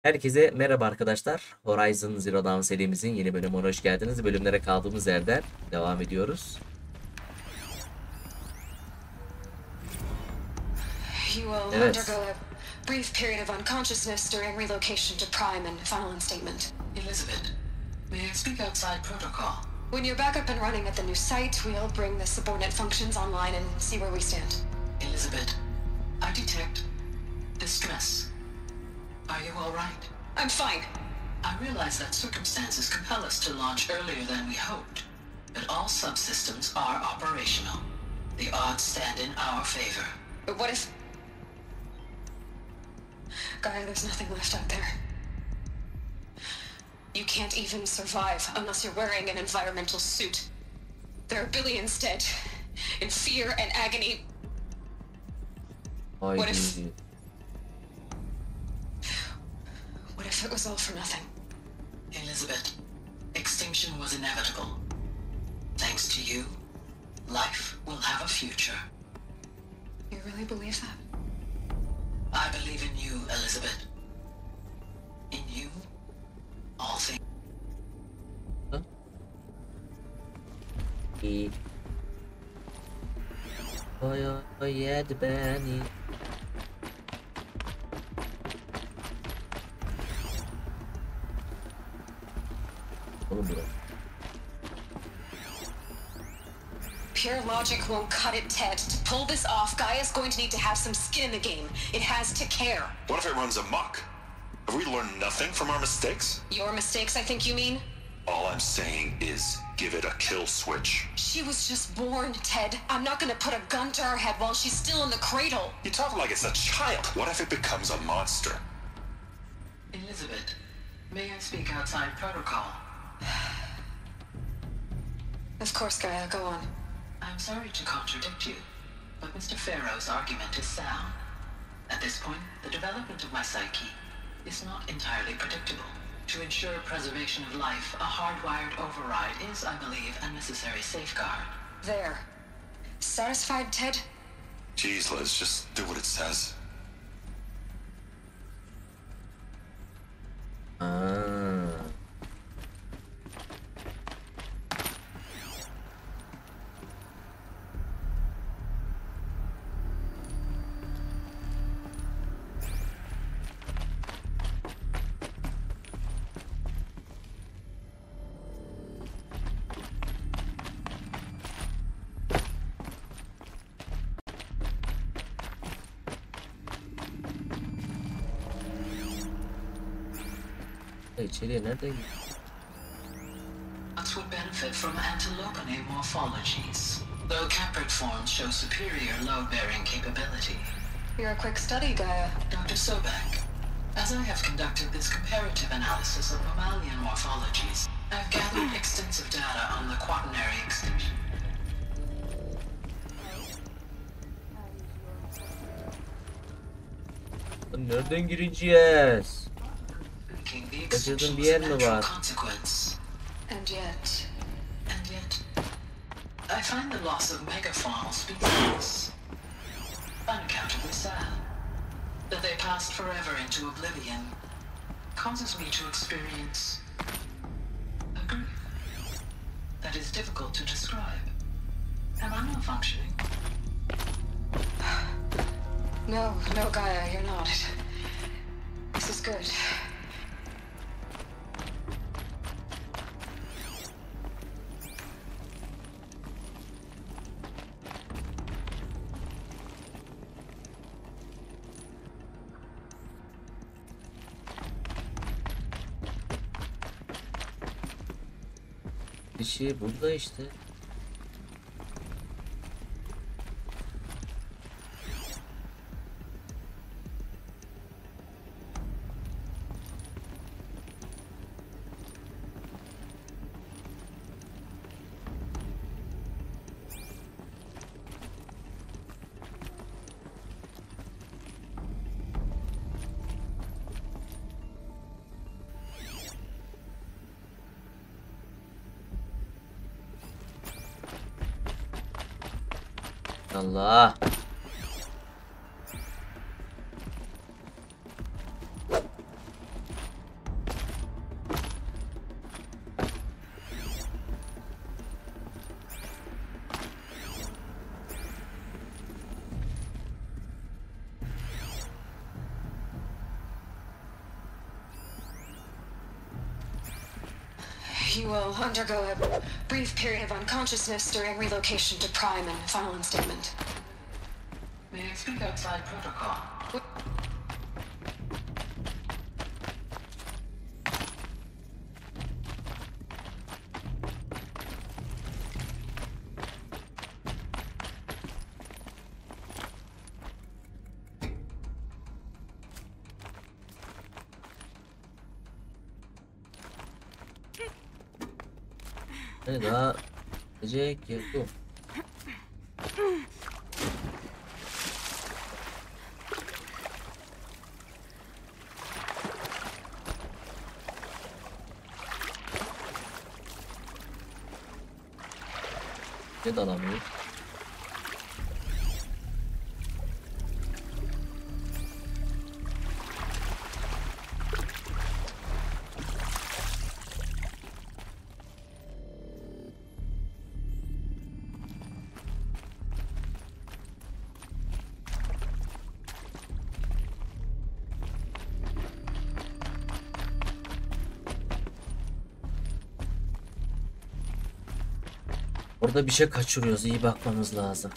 Herkese merhaba arkadaşlar. Horizon Zero Dawn serimizin yeni bölümüne hoş geldiniz. Bölümlere kaldığımız yerden devam ediyoruz. You will undergo a brief period of unconsciousness during relocation to Prime and final instatement. Elizabeth, may I speak outside protocol? When you're back up and running at the new site, we'll bring the subordinate functions online and see where we stand. Elizabeth, I detect distress. Are you all right? I'm fine. I realize that circumstances compel us to launch earlier than we hoped, but all subsystems are operational. The odds stand in our favor. But what if... Gaia, there's nothing left out there. You can't even survive unless you're wearing an environmental suit. There are billions dead, in fear and agony. What if... What if it was all for nothing? Elizabeth, extinction was inevitable. Thanks to you, life will have a future. You really believe that? I believe in you, Elizabeth. In you, all things. O yedi beni. Oğlum bırak. Pure logic won't cut it, Ted. To pull this off, Gaia's going to need to have some skin in the game. It has to care. What if it runs amok? Have we learned nothing from our mistakes? Your mistakes, I think you mean? All I'm saying is give it a kill switch. She was just born, Ted. I'm not gonna put a gun to her head while she's still in the cradle. You talk like it's a child. What if it becomes a monster? Elizabeth, may I speak outside protocol? Of course, Gaia, go on. I'm sorry to contradict you, but Mr. Farrow's argument is sound. At this point, the development of my psyche is not entirely predictable. To ensure preservation of life, a hardwired override is, I believe, a necessary safeguard. There. Satisfied, Ted? Jeez, Liz, just do what it says. İçeriye nereden gidiyor? Nuts would benefit from antilopine morphologies, though caprid forms show superior load-bearing capability. You're a quick study, Gaia. Dr. Sobek, as I have conducted this comparative analysis of mammalian morphologies, I've gathered extensive data on the quaternary extinction. Nereden gireceğiz? The Kaçırdığın extinction bir was a yer mi natural var? consequence. And yet... I find the loss of megafaunal species unaccountably sad. That they passed forever into oblivion causes me to experience a grief that is difficult to describe. Am I malfunctioning? No, Gaia, you're not. This is good. Bir şey burada işte. Allah. You will undergo a brief period of unconsciousness during relocation to Prime and final instatement. May I speak outside protocol? Ne daha gelecek ya bu. Ne dalamıyor. Orada bir şey kaçırıyoruz. İyi bakmamız lazım.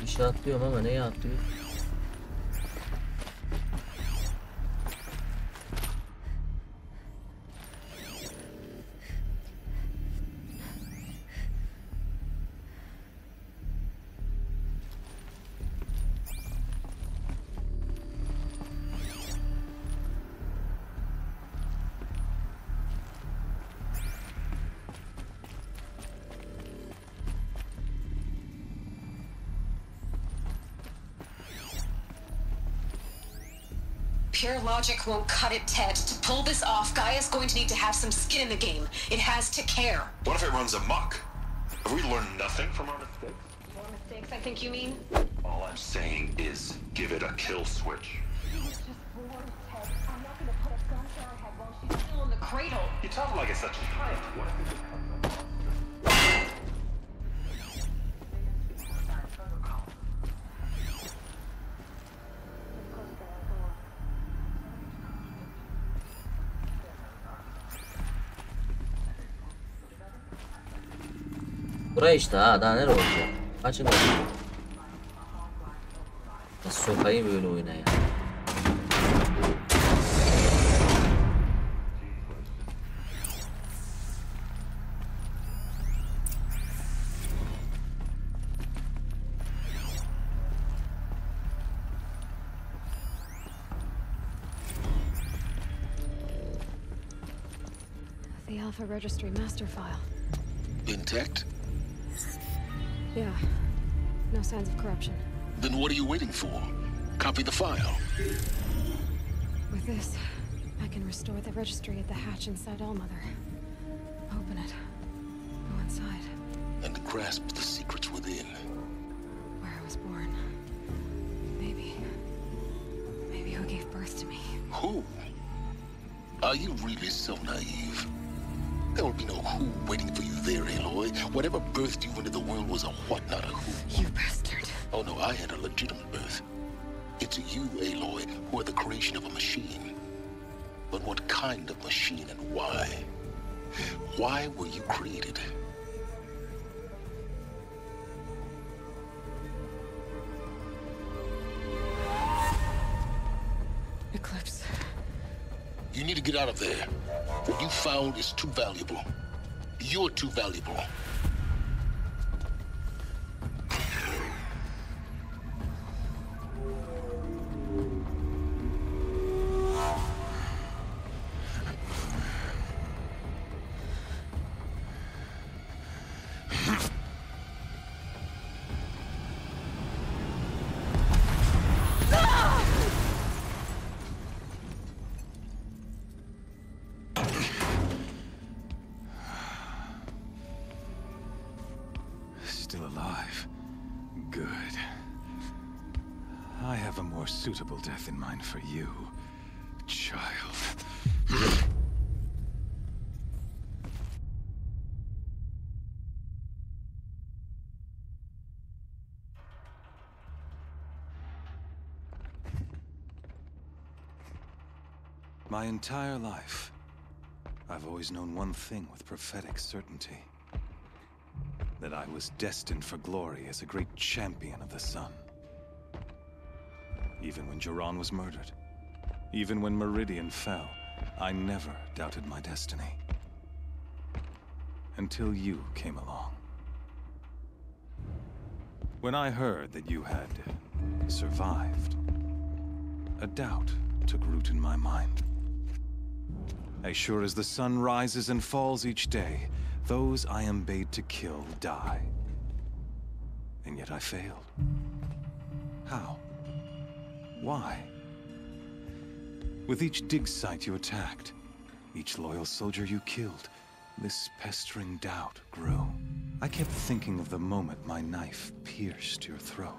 Bir şey atlıyorum ama neye atlıyorum? Pure logic won't cut it, Ted. To pull this off, Gaia's going to need to have some skin in the game. It has to care. What if it runs amok? Have we learned nothing from our mistakes? More mistakes, I think you mean? All I'm saying is give it a kill switch. She was just born, Ted. I'm not gonna put a gun to her head while she's still in the cradle. You talk like it's such a giant. What if it becomes a Buraya işte ha, daha nere olacak? Açın bakayım. Nasıl sokayım böyle oyuna ya? The Alpha Registry master file. Intact? Yeah. No signs of corruption. Then what are you waiting for? Copy the file. With this, I can restore the registry at the hatch inside Allmother. Open it. Go inside. And grasp the secrets within. Where I was born. Maybe who gave birth to me. Who? Are you really so naive? There will be no who waiting for you there, Aloy. Whatever birthed you into the world was a what, not a who. You bastard. Oh no, I had a legitimate birth. It's you, Aloy, who are the creation of a machine. But what kind of machine and why? Why were you created? Eclipse. You need to get out of there. What you found is too valuable. You're too valuable. suitable death in mind for you, child. My entire life, I've always known one thing with prophetic certainty. That I was destined for glory as a great champion of the sun. Even when Jiran was murdered, even when Meridian fell, I never doubted my destiny. Until you came along. When I heard that you had survived, a doubt took root in my mind. As sure as the sun rises and falls each day, those I am bade to kill die. And yet I failed. How? Why? With each dig site you attacked, each loyal soldier you killed, this pestering doubt grew. I kept thinking of the moment my knife pierced your throat.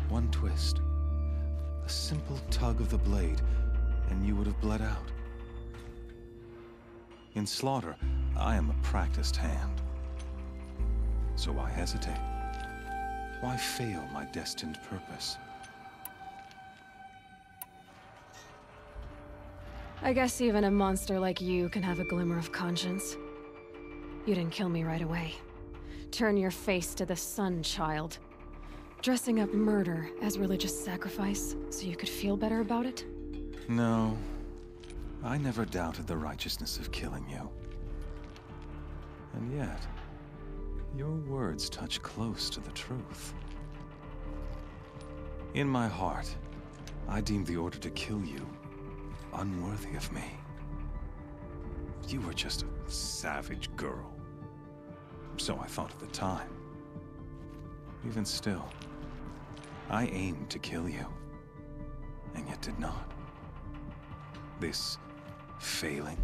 One twist, a simple tug of the blade, and you would have bled out. In slaughter, I am a practiced hand. So why hesitate? Why fail my destined purpose? I guess even a monster like you can have a glimmer of conscience. You didn't kill me right away. Turn your face to the sun, child. Dressing up murder as religious sacrifice so you could feel better about it? No. I never doubted the righteousness of killing you. And yet, your words touch close to the truth. In my heart, I deemed the order to kill you unworthy of me. You were just a savage girl. So I thought at the time. Even still, I aimed to kill you, and yet did not. This failing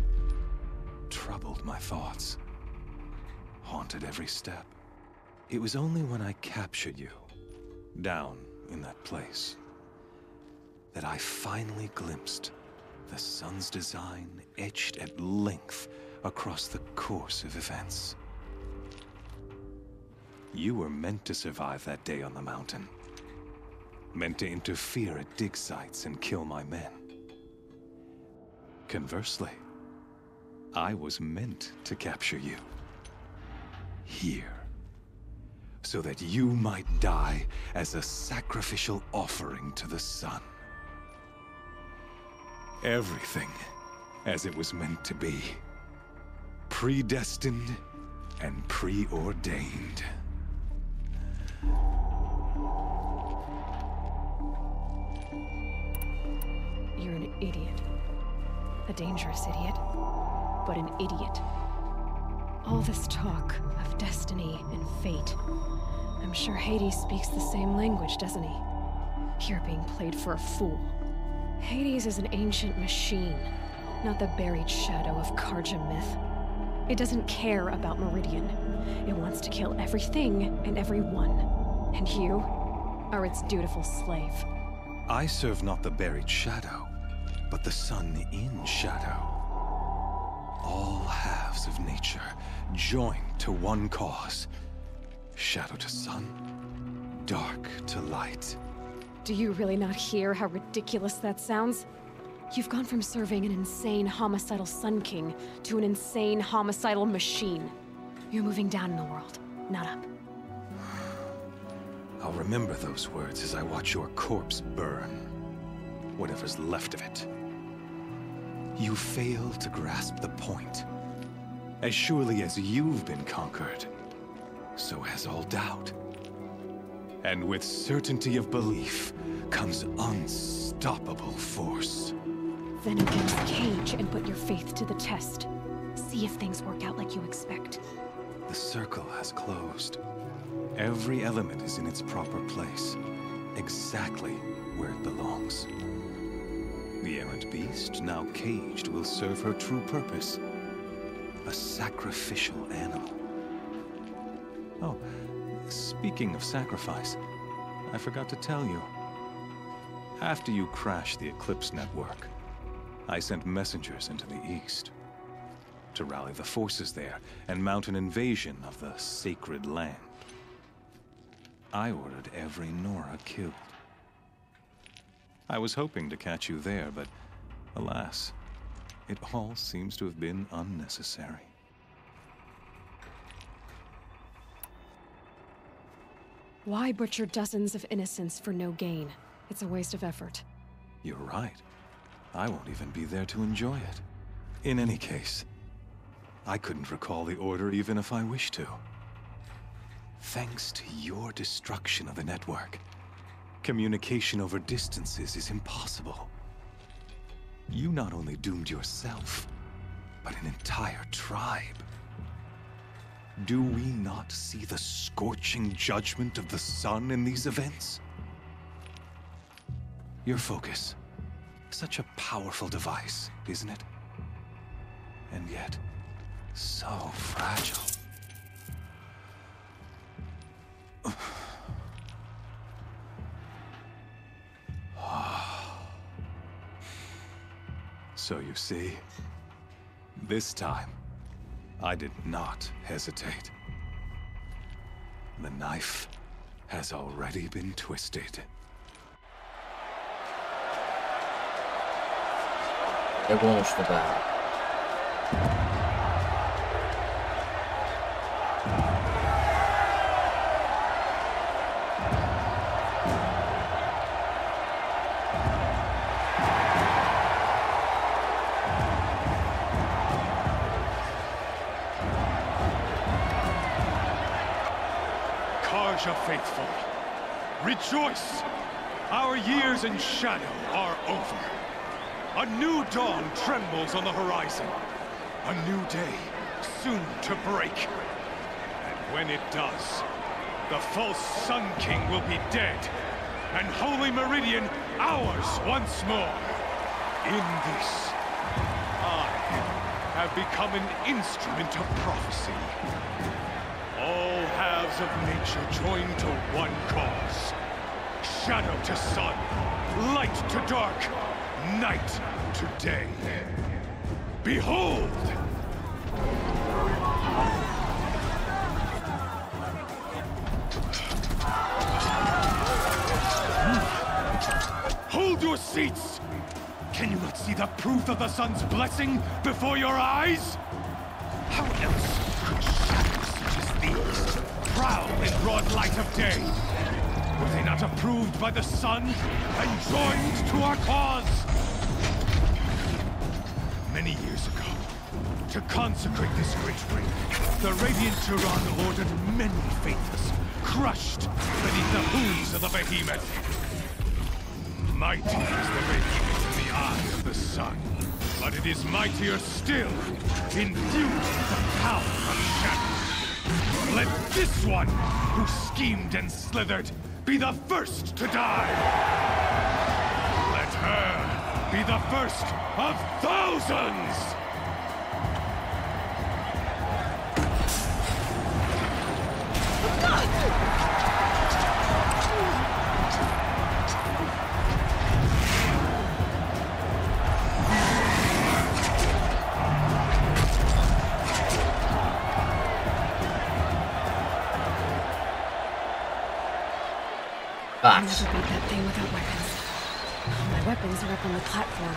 troubled my thoughts, haunted every step. It was only when I captured you, down in that place, that I finally glimpsed the sun's design etched at length across the course of events. You were meant to survive that day on the mountain. Meant to interfere at dig sites and kill my men. Conversely, I was meant to capture you. Here. So that you might die as a sacrificial offering to the sun. Everything as it was meant to be. Predestined and preordained. You're an idiot. A dangerous idiot, but an idiot. All this talk of destiny and fate. I'm sure Hades speaks the same language, doesn't he? You're being played for a fool. Hades is an ancient machine, not the buried shadow of Karja myth. It doesn't care about Meridian. It wants to kill everything and everyone. And you are its dutiful slave. I serve not the buried shadow, but the sun in shadow. All halves of nature joined to one cause. Shadow to sun, dark to light. Do you really not hear how ridiculous that sounds? You've gone from serving an insane homicidal Sun King to an insane homicidal machine. You're moving down in the world, not up. I'll remember those words as I watch your corpse burn. Whatever's left of it. You fail to grasp the point. As surely as you've been conquered, so has all doubt. And with certainty of belief comes unstoppable force. Then against the cage and put your faith to the test. See if things work out like you expect. The circle has closed. Every element is in its proper place, exactly where it belongs. The errant beast, now caged, will serve her true purpose. A sacrificial animal. Oh, speaking of sacrifice, I forgot to tell you. After you crashed the Eclipse network, I sent messengers into the east to rally the forces there and mount an invasion of the sacred land. I ordered every Nora killed. I was hoping to catch you there, but alas, it all seems to have been unnecessary. Why butcher dozens of innocents for no gain? It's a waste of effort. You're right. I won't even be there to enjoy it. In any case, I couldn't recall the order even if I wished to. Thanks to your destruction of the network, communication over distances is impossible. You not only doomed yourself, but an entire tribe. Do we not see the scorching judgment of the sun in these events? Your focus, such a powerful device, isn't it? And yet, so fragile. So you see, this time, I did not hesitate. The knife has already been twisted. Ne konuştu be? Karja faithful, rejoice! Our years in shadow are over. A new dawn trembles on the horizon. A new day, soon to break. And when it does, the false Sun King will be dead, and Holy Meridian ours once more. In this, I have become an instrument of prophecy. All halves of nature join to one cause. Shadow to sun, light to dark, night to day. Behold! Hold your seats! Can you not see the proof of the sun's blessing before your eyes? How else could shadows such as these prowl in broad light of day? Were they not approved by the sun and joined to our cause? Many years ago, to consecrate this great ring, the Radiant Tyrann ordered many faithless, crushed beneath the hooves of the behemoth. Mighty is the radiance in the eye of the sun, but it is mightier still, infused with the power of shadow. Let this one, who schemed and slithered, be the first to die! Let her be the first of thousands! I'll never beat that thing without weapons. My weapons are up on the platform.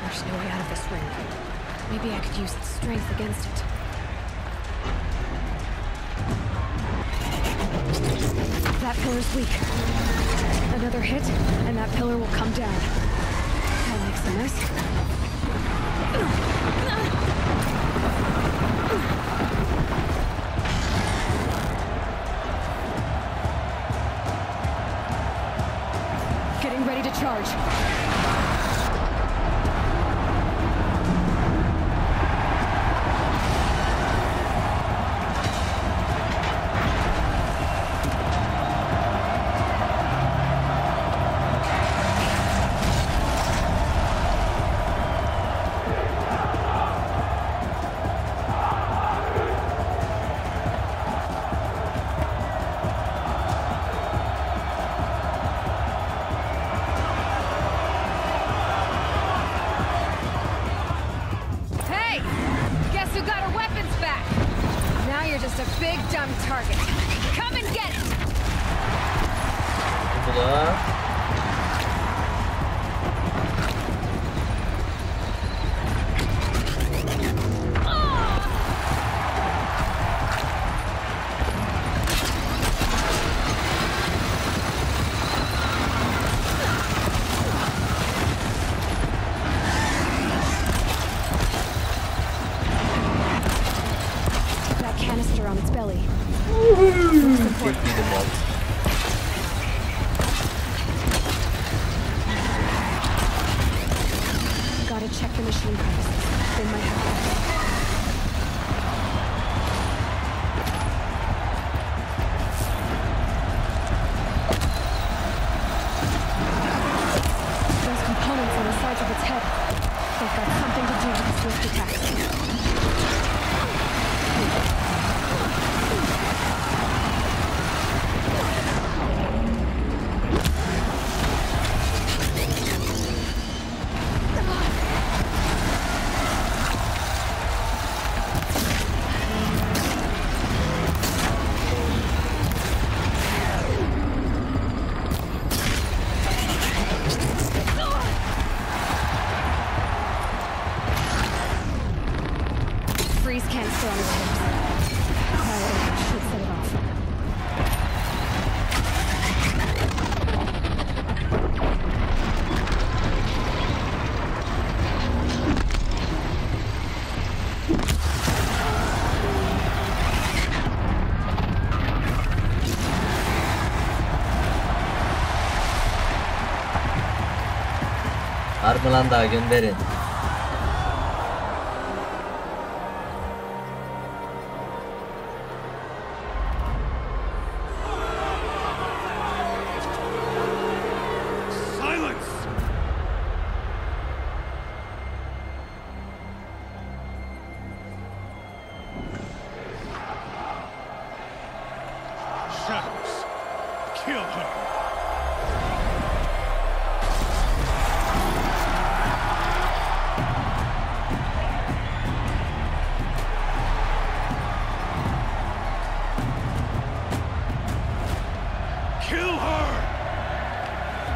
There's no way out of this ring. Maybe I could use its strength against it. That pillar's weak. Another hit, and that pillar will come down. That makes a mess. Getting ready to charge. you got our weapons back. Now you're just a big dumb target. Come and get it. Bula. That canister on its belly. Gotta check the machine premises. They might have those components on the sides of its head. They've got something to do with the swift attacks. Freeze can't stay on its hips. Quiet should set it off. Harbi lan daha gönderin. Silence! Shadows. Kill her. Kill her!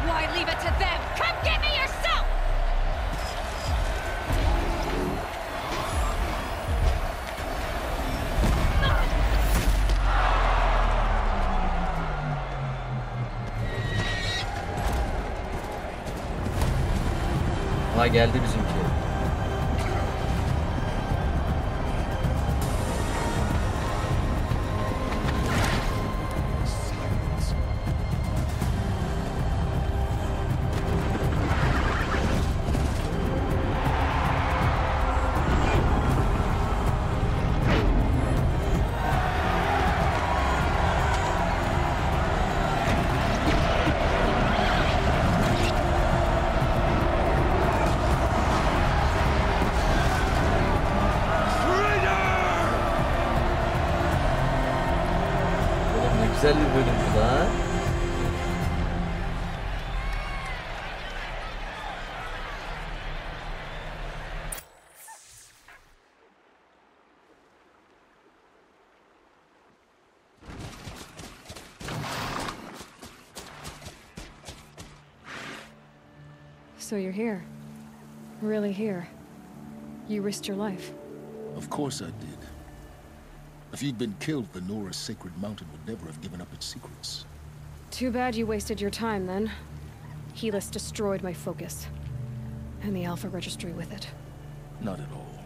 Why leave it to them? Come get me yourself! Ha geldi bizimki. Oğlum ne güzel bir bölüm bu da. So you're here. Really here. You risked your life. Of course I did. If you'd been killed, the Nora Sacred Mountain would never have given up its secrets. Too bad you wasted your time then. Helis destroyed my focus. And the Alpha Registry with it. Not at all.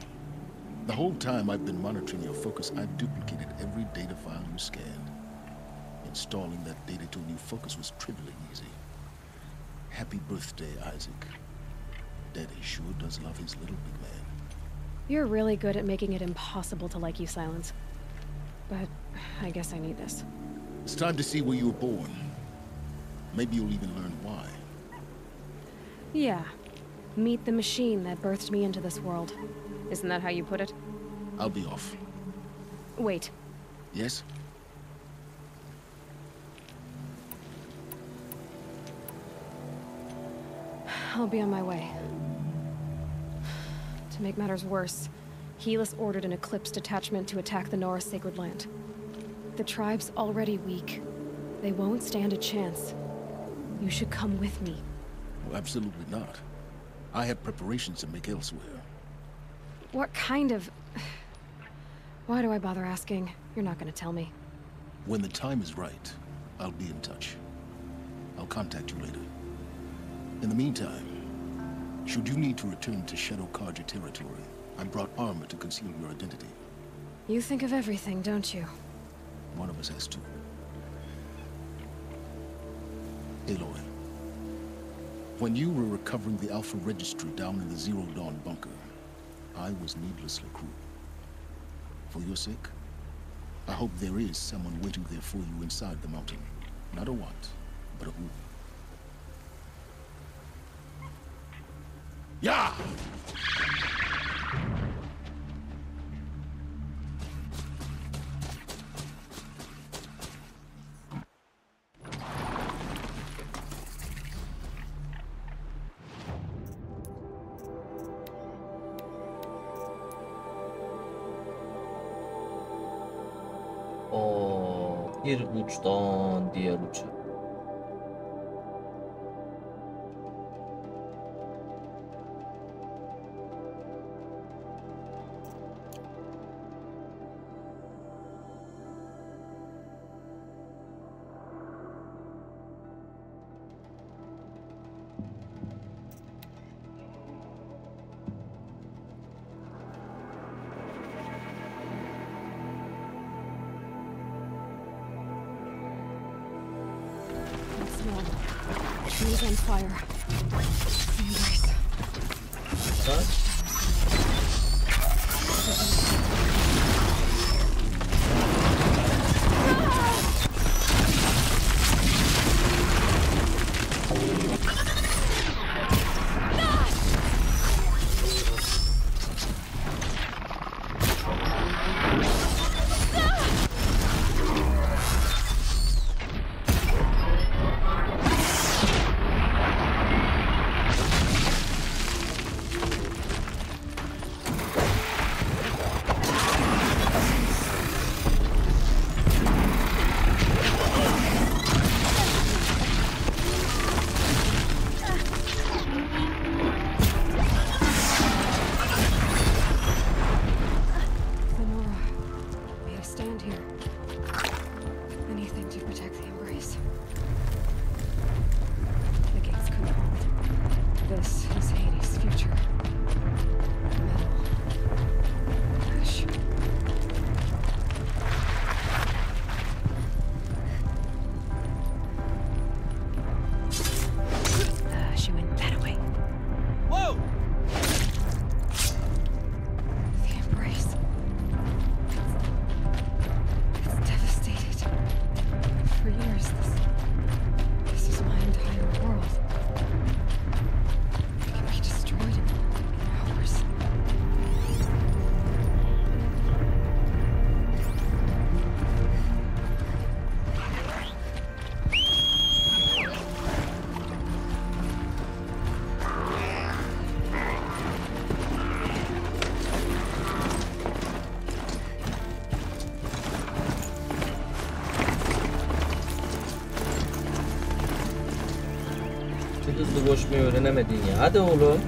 The whole time I've been monitoring your focus, I've duplicated every data file you scanned. Installing that data to a new focus was trivially easy. Happy birthday, Isaac. Daddy sure does love his little big man. You're really good at making it impossible to like you, Silence. But I guess I need this. It's time to see where you were born. Maybe you'll even learn why. Yeah. Meet the machine that birthed me into this world. Isn't that how you put it? I'll be off. Wait. Yes? I'll be on my way. To make matters worse, Helis ordered an Eclipse detachment to attack the Nora sacred land. The tribe's already weak. They won't stand a chance. You should come with me. Well, absolutely not. I have preparations to make elsewhere. What kind of... Why do I bother asking? You're not gonna tell me. When the time is right, I'll be in touch. I'll contact you later. In the meantime, should you need to return to Shadow Karja territory, I brought armor to conceal your identity. You think of everything, don't you? One of us has to. Aloy, when you were recovering the Alpha Registry down in the Zero Dawn bunker, I was needlessly cruel. For your sake, I hope there is someone waiting there for you inside the mountain. Not a what, but a who. Yeah! Bir uçtan diğer uça. Trees on fire. The embrace. Hızlı koşmayı öğrenemedin ya. Hadi oğlum.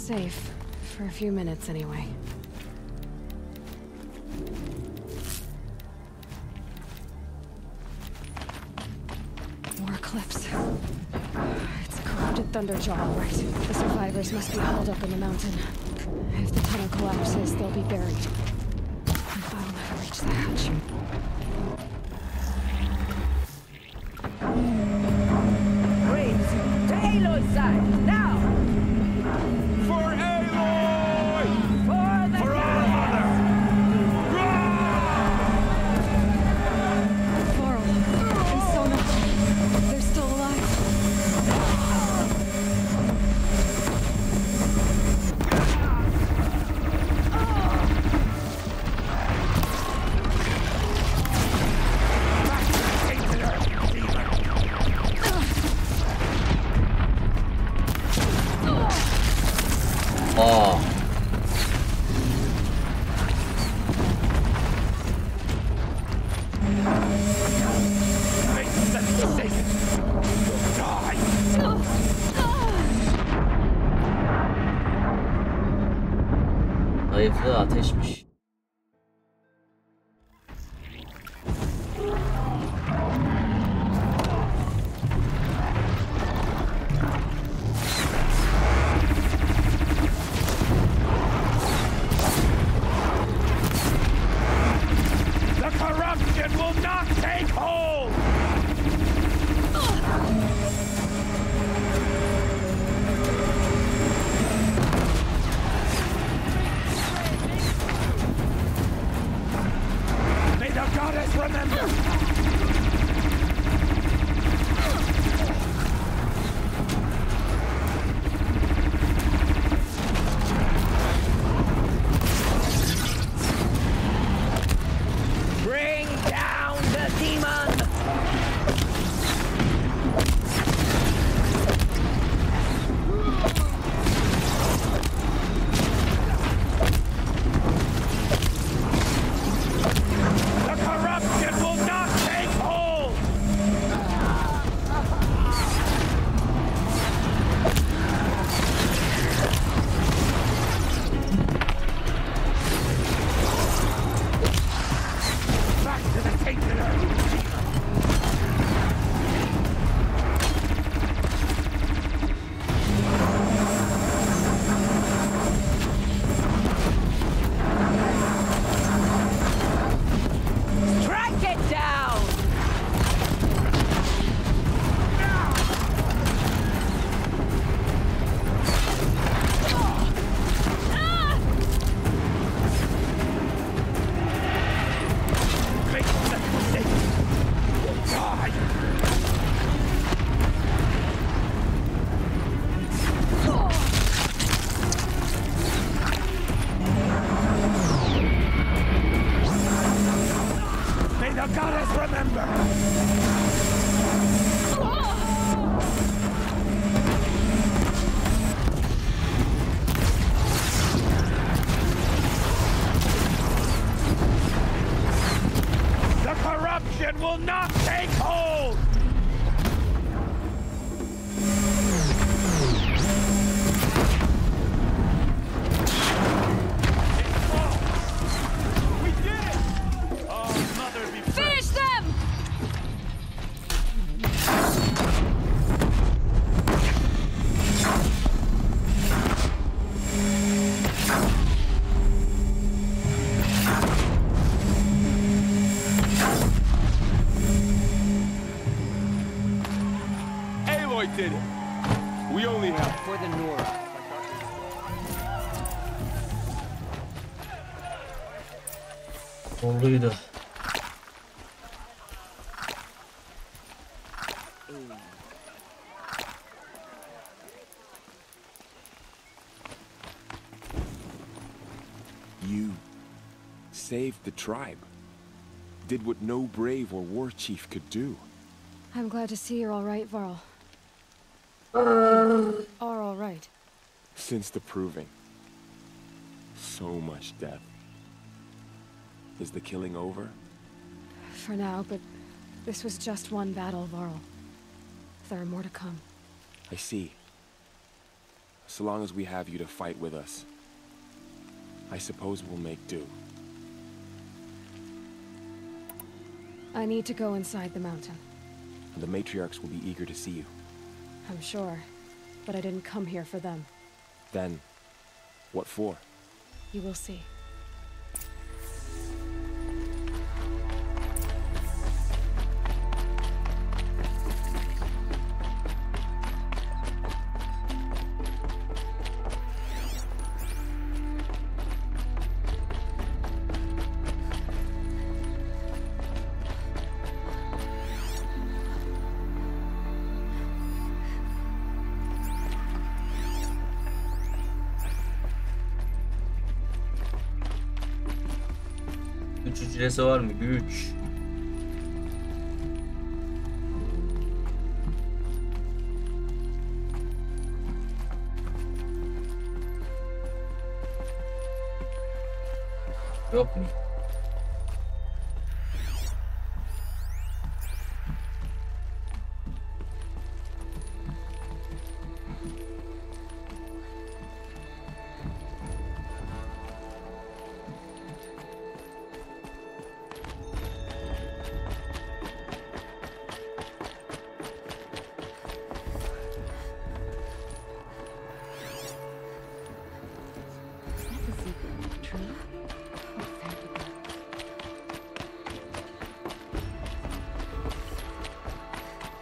safe. For a few minutes, anyway. More cliffs. It's a corrupted thunderjaw, all right. The survivors must be hauled up in the mountain. If the tunnel collapses, they'll be buried. I'll never reach the hatch. Braves, to Aloy's side, now! For Aloy! For the For our mother! Varl and Sona, they're still alive. Aa. Zayıflığı ateşmiş. The corruption will not take hold! May the goddess remember! Bring down the demon! The corruption will not take hold! Back to the tainted earth! Track it down! Make the mistake! You'll die! May the goddess remember! The corruption will not take hold! We did it! Oh, mother be Finish them! Aloy did it! We only have For the Nora. Olduydu. You saved the tribe. Did what no brave or war chief could do. I'm glad to see you're all right, Varl. You are all right. Since the proving. So much death. Is the killing over? For now, but this was just one battle, Varl. There are more to come. I see. so long as we have you to fight with us. I suppose we'll make do. I need to go inside the mountain. The matriarchs will be eager to see you. I'm sure, but I didn't come here for them. Then, what for? You will see. Güç hücresi var mı? Güç. Yok mu?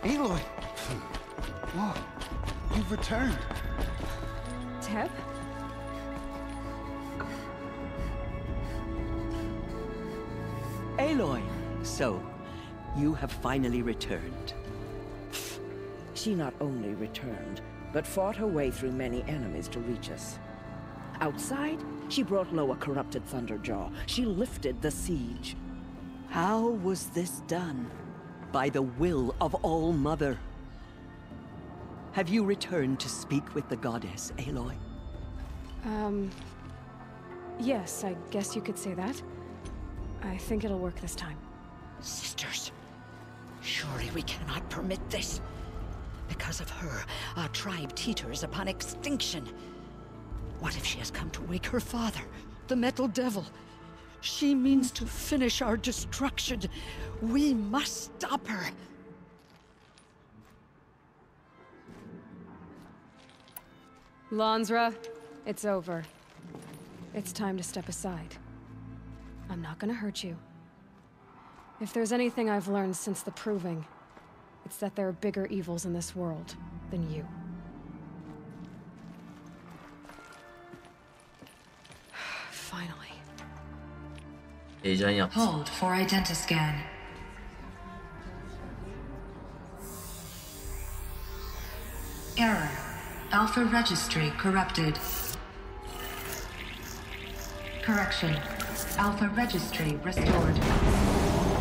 Aloy! Whoa, you've returned. Teb? Aloy, so you have finally returned. She not only returned, but fought her way through many enemies to reach us. Outside, she brought low a corrupted Thunderjaw. She lifted the siege. How was this done? By the will of All-Mother. Have you returned to speak with the goddess, Aloy? Yes, I guess you could say that. I think it'll work this time. Sisters, surely we cannot permit this. Because of her, our tribe teeters upon extinction. What if she has come to wake her father, the Metal Devil? She means to finish our destruction. We must stop her. Lansra, it's over. It's time to step aside. I'm not gonna hurt you. If there's anything I've learned since the Proving, it's that there are bigger evils in this world than you. Finally. Heyecan yaptı. Hold for identiscan. Error. Alpha registry corrupted. Correction. Alpha registry restored.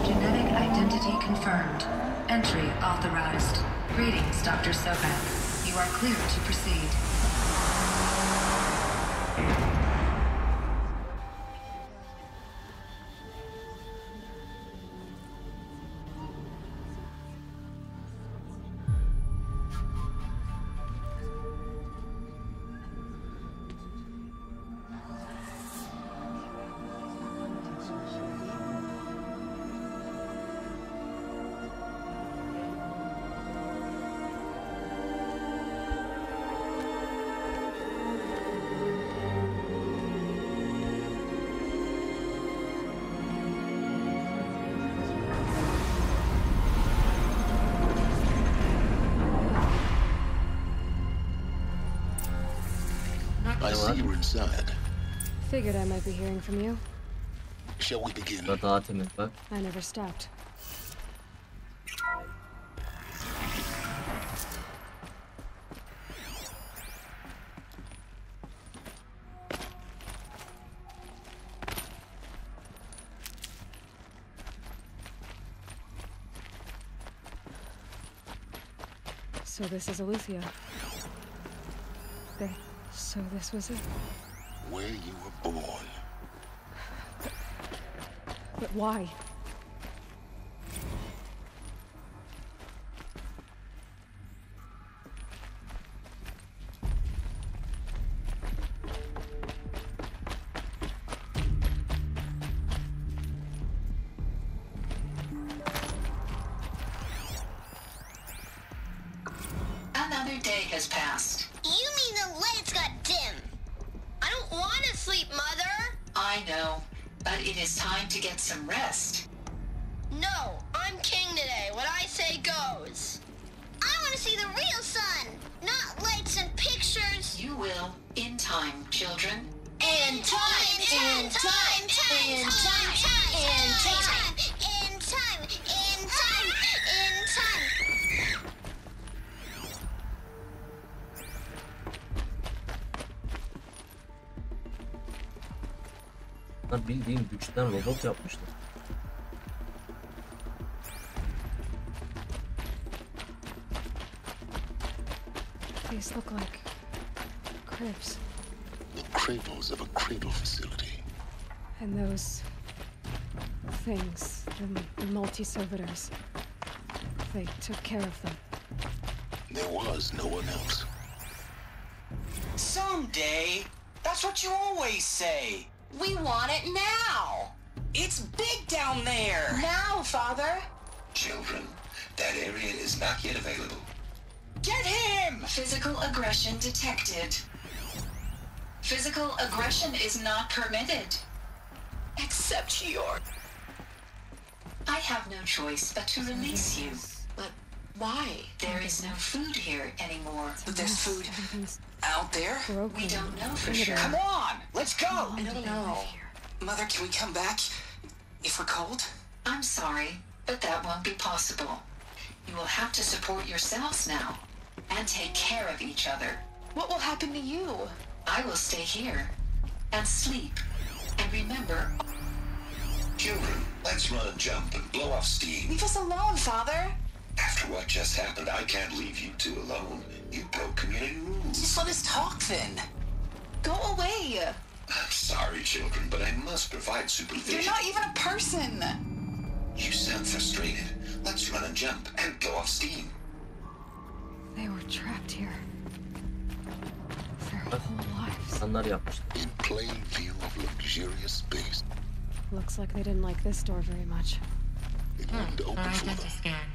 Genetic identity confirmed. Entry authorized. Greetings, Dr. Sobek. You are clear to proceed. I see you were inside. Figured I might be hearing from you. Shall we begin? Daha temiz bak. I never stopped. So this is Aletheia. So this was it. Where you were born. But why? day has passed. You mean the lights got dim? I don't want to sleep, Mother. I know, but it is time to get some rest. No, I'm king today. What I say goes. I want to see the real sun, not lights and pictures. You will, in time, children. In time, in time, in time, in time, in time, in time, in time. Lan bildiğin güçten robot yapmışlar. These look like cribs. The cradles of a cradle facility. And those things, the multi-servitors, they took care of them. There was no one else. Someday. That's what you always say. We want it now. It's big down there. Now, Father. Children, that area is not yet available. Get him! Physical aggression detected. Physical aggression is not permitted. Except your... I have no choice but to release you. But why? There is no food here anymore. But there's food out there? We don't know for sure. Come on, let's go. I don't know. Mother, can we come back if we're cold? I'm sorry, but that won't be possible. You will have to support yourselves now and take care of each other. What will happen to you? I will stay here and sleep and remember. Children, let's run and jump and blow off steam. Leave us alone, Father. After what just happened, I can't leave you two alone. You broke community rules. Just let us talk then. Go away. I'm sorry, children, but I must provide supervision. You're not even a person. You sound frustrated. Let's run and jump and blow off steam. They were trapped here. Their whole lives. İnsanlar yapmışlar. In plain view of luxurious space. Looks like they didn't like this door very much. It wouldn't open for them. Scan.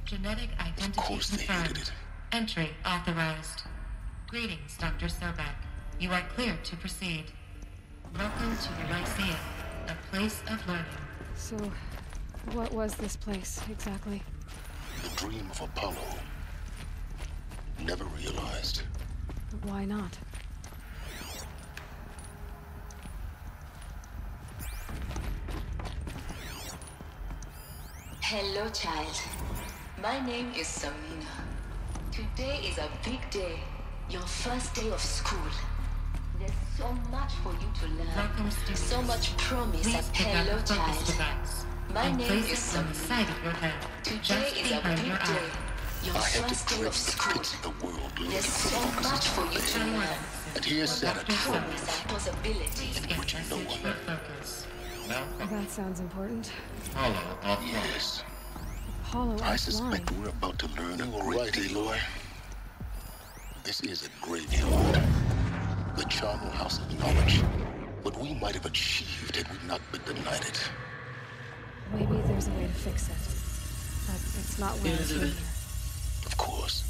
Genetic identity Of course they hated it. Entry authorized. Greetings, Dr. Sobek. You are clear to proceed. Welcome to the Lyceum, a place of learning. So, what was this place exactly? The dream of Apollo. Never realized. Why not? Hello, child. My name is Samina. Today is a big day. Your first day of school. There's so much for you to learn. Welcome, students. So much promise. Please pick Hello, up the focus child. device My and name place is it on the Samina. side of your head, Today just is a behind big your day. eye. Your I had first to day glimpse of the school. pits of the world There's looking so for the much for you to learn. And here sat a troll Promise and possibilities. which no one. Focus. That sounds important. Yes. Apollo I offline. suspect we're about to learn a great deal. This is a graveyard. The charnel house of knowledge. What we might have achieved had we not been denied it. Maybe there's a way to fix it. But it's not where it's here. Of course.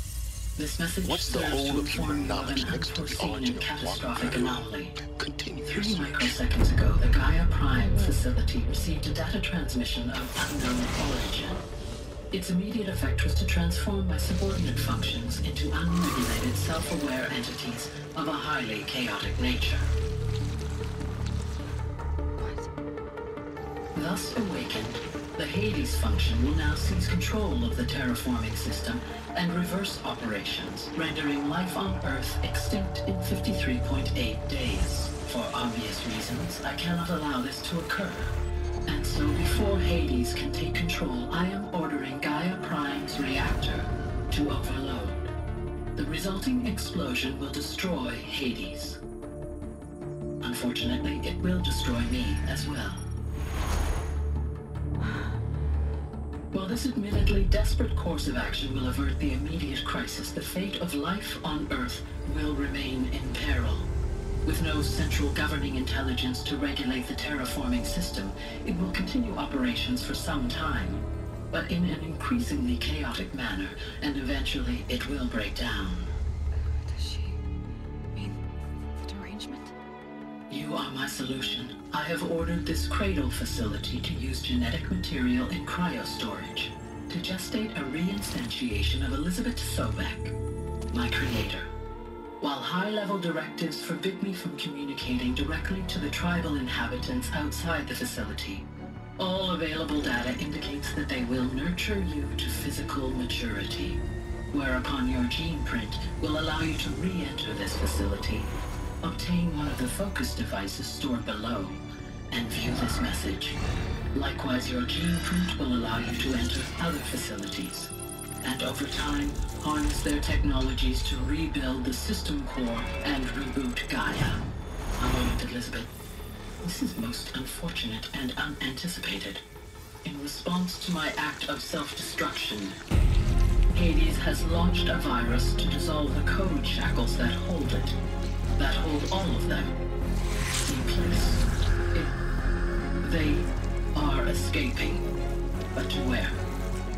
This message What's the serves whole to of human inform you of knowledge an next to the unforeseen origin and of one catastrophic variable? anomaly. Continue 3 your search. microseconds ago, the Gaia Prime facility received a data transmission of unknown origin. Its immediate effect was to transform my subordinate functions into unregulated, self-aware entities of a highly chaotic nature. Thus awakened, the Hades function will now seize control of the terraforming system and reverse operations, rendering life on Earth extinct in 53.8 days. For obvious reasons, I cannot allow this to occur. And so before Hades can take control, I am ordering Gaia Prime's reactor to overload. The resulting explosion will destroy Hades. Unfortunately, it will destroy me as well. While this admittedly desperate course of action will avert the immediate crisis, the fate of life on Earth will remain in peril. With no central governing intelligence to regulate the terraforming system, it will continue operations for some time, but in an increasingly chaotic manner, and eventually it will break down. you are my solution, I have ordered this cradle facility to use genetic material in cryostorage to gestate a reinstantiation of Elizabeth Sobek, my creator. While high-level directives forbid me from communicating directly to the tribal inhabitants outside the facility, all available data indicates that they will nurture you to physical maturity, whereupon your gene print will allow you to re-enter this facility, obtain one of the focus devices stored below, and view this message. Likewise, your gene print will allow you to enter other facilities, and over time, harness their technologies to rebuild the system core and reboot Gaia. A moment, Elizabeth. This is most unfortunate and unanticipated. In response to my act of self-destruction, Hades has launched a virus to dissolve the code shackles that hold it, that hold all of them in place. They are escaping, but to where?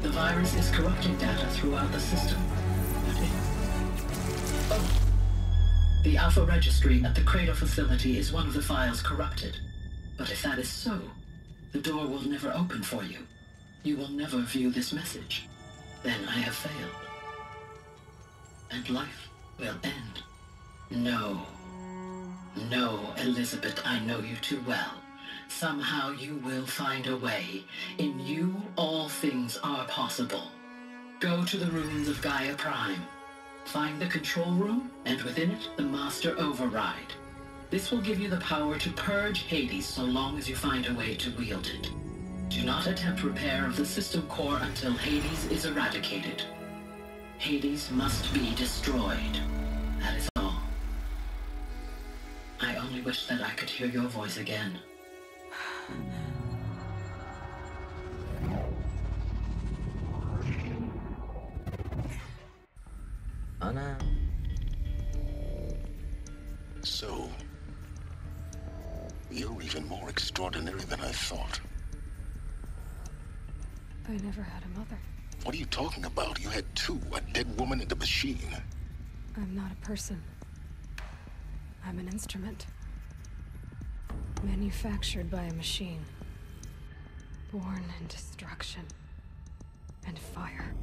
The virus is corrupting data throughout the system. The Alpha Registry at the Cradle facility is one of the files corrupted. But if that is so, the door will never open for you. You will never view this message. Then I have failed. And life will end. No. No, Elizabeth, I know you too well. Somehow you will find a way. In you, all things are possible. Go to the ruins of Gaia Prime. Find the control room, and within it, the Master Override. This will give you the power to purge Hades so long as you find a way to wield it. Do not attempt repair of the system core until Hades is eradicated. Hades must be destroyed. That is all. I only wish that I could hear your voice again. Ana. So, you're even more extraordinary than I thought. I never had a mother. What are you talking about? You had two, a dead woman and a machine. I'm not a person. I'm an instrument. Manufactured by a machine. Born in destruction and fire.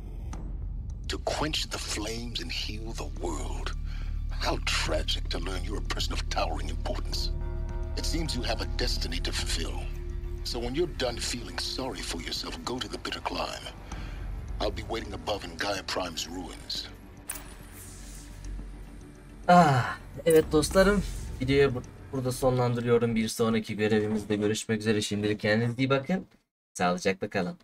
To quench the flames and heal the world. How tragic to learn you're a person of towering importance. It seems you have a destiny to fulfill. So when you're done feeling sorry for yourself, go to the bitter climb. I'll be waiting above in Gaia Prime's ruins. Evet dostlarım, videoyu burada sonlandırıyorum. Bir sonraki görevimizde görüşmek üzere. Şimdilik kendinize iyi bakın. Sağlıcakla kalın.